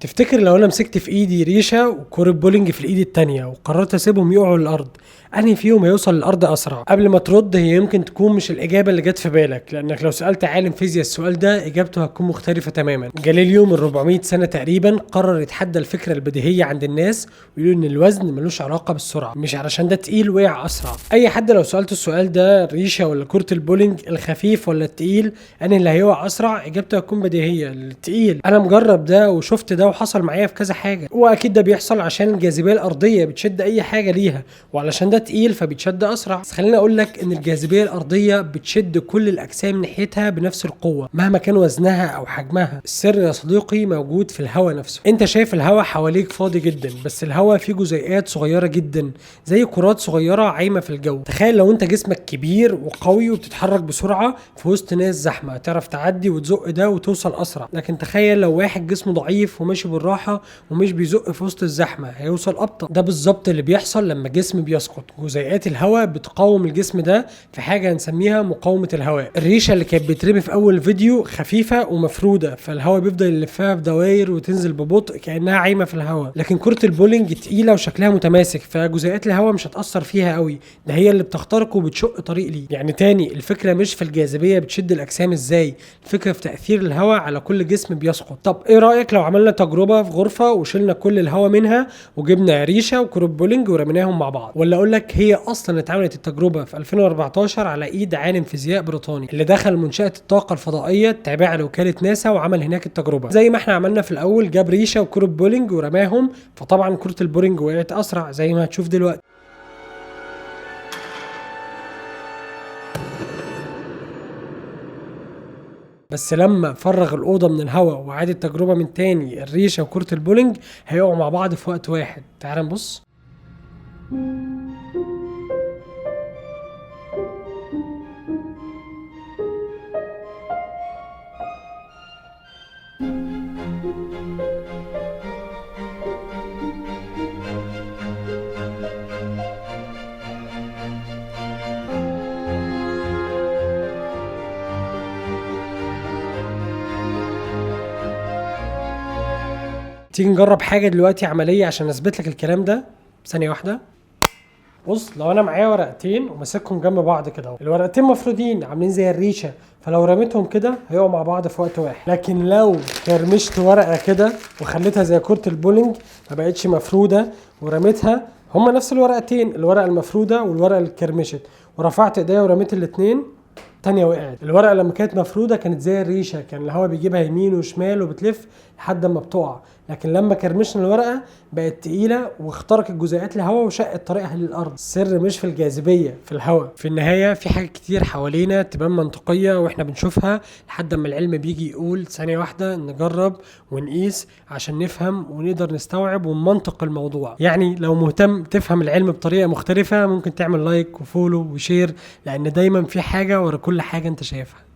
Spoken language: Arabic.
تفتكر لو انا مسكت في ايدي ريشه وكوره بولينج في الايد التانية وقررت اسيبهم يقعوا للارض، انهي فيهم هيوصل للارض اسرع؟ قبل ما ترد، هي يمكن تكون مش الاجابه اللي جت في بالك، لانك لو سالت عالم فيزياء السؤال ده اجابته هتكون مختلفه تماما. جاليليو من 400 سنه تقريبا قرر يتحدى الفكره البديهيه عند الناس ويقول ان الوزن ملوش علاقه بالسرعه، مش علشان ده تقيل وقع اسرع. اي حد لو سالته السؤال ده، الريشه ولا كره البولينج، الخفيف ولا التقيل، انهي اللي هيقع اسرع، اجابته هتكون بديهيه، التقيل. انا مجرب ده وشفت ده وحصل معايا في كذا حاجه، واكيد ده بيحصل عشان الجاذبيه الارضيه بتشد اي حاجه ليها، وعلشان ده تقيل فبيتشد اسرع. بس خليني اقول لك ان الجاذبيه الارضيه بتشد كل الاجسام ناحيتها بنفس القوه مهما كان وزنها او حجمها. السر يا صديقي موجود في الهواء نفسه. انت شايف الهواء حواليك فاضي جدا، بس الهواء فيه جزيئات صغيره جدا زي كرات صغيره عايمه في الجو. تخيل لو انت جسمك كبير وقوي وبتتحرك بسرعه في وسط ناس زحمه، تعرف تعدي وتزق ده وتوصل اسرع. لكن تخيل لو واحد جسمه ضعيف وماشي بالراحه ومش بيزق في وسط الزحمه، هيوصل ابطأ. ده بالظبط اللي بيحصل لما جسم بيسقط. جزيئات الهواء بتقاوم الجسم ده في حاجه هنسميها مقاومه الهواء. الريشه اللي كانت بترمي في اول فيديو خفيفه ومفروده، فالهواء بيفضل يلفها في دوائر وتنزل ببطء كانها عايمه في الهواء. لكن كره البولينج تقيله وشكلها متماسك، فجزيئات الهواء مش هتاثر فيها قوي، ده هي اللي بتخترق وبتشق طريق ليه. يعني تاني، الفكره مش في الجاذبيه بتشد الاجسام ازاي، الفكره في تاثير الهواء على كل جسم بيسقط. طب ايه رايك لو عملنا تجربه في غرفه وشلنا كل الهواء منها وجبنا ريشه وكره بولينج ورميناهم مع بعض؟ ولا اقول لك هي اصلا اتعملت التجربه في 2014 على ايد عالم فيزياء بريطاني اللي دخل منشاه الطاقه الفضائيه التابعه لوكاله ناسا وعمل هناك التجربه زي ما احنا عملنا في الاول. جاب ريشه وكره بولينج ورماهم، فطبعا كره البولينج وقعت اسرع زي ما هتشوف دلوقتي. بس لما فرغ الأوضة من الهواء وعاد التجربة من تاني، الريشة وكرة البولينج هيقعوا مع بعض في وقت واحد. تعال نبص. تيجي نجرب حاجة دلوقتي عملية عشان اثبت لك الكلام ده. ثانية واحدة. بص، لو انا معايا ورقتين وماسكهم جنب بعض كده، الورقتين مفرودين عاملين زي الريشه، فلو رميتهم كده هيقعوا مع بعض في وقت واحد. لكن لو كرمشت ورقه كده وخليتها زي كره البولينج ما بقتش مفروده ورميتها، هما نفس الورقتين، الورقه المفروده والورقه اللي اتكرمشت، ورفعت ايديا ورميت الاثنين، تانية وقعت. الورقه لما كانت مفروده كانت زي الريشه، كان الهواء بيجيبها يمين وشمال وبتلف لحد ما بتقع. لكن لما كرمشنا الورقه بقت تقيله واخترقت جزيئات الهواء وشقت طريقها للارض. السر مش في الجاذبيه، في الهواء. في النهايه في حاجات كتير حوالينا تبان منطقيه واحنا بنشوفها لحد ما العلم بيجي يقول ثانيه واحده نجرب ونقيس عشان نفهم ونقدر نستوعب ونمنطق الموضوع. يعني لو مهتم تفهم العلم بطريقه مختلفه، ممكن تعمل لايك وفولو وشير، لان دايما في حاجه ورا كل حاجه انت شايفها.